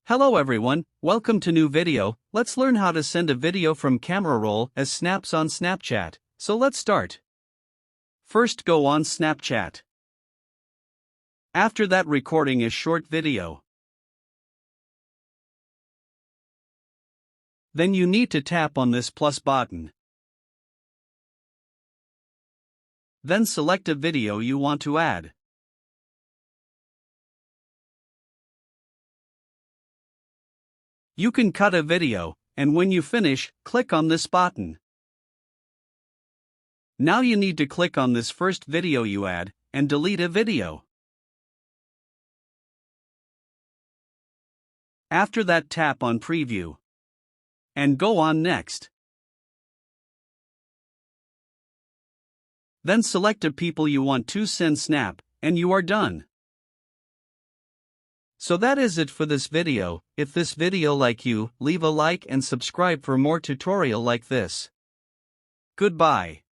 Hello everyone, welcome to new video. Let's learn how to send a video from camera roll as snaps on Snapchat. So let's start. First go on Snapchat. After that recording a short video. Then you need to tap on this plus button. Then select a video you want to add. You can cut a video, and when you finish, click on this button. Now you need to click on this first video you add, and delete a video. After that tap on preview. And go on next. Then select the people you want to send snap, and you are done. So that is it for this video. If this video like you, leave a like and subscribe for more tutorial like this. Goodbye.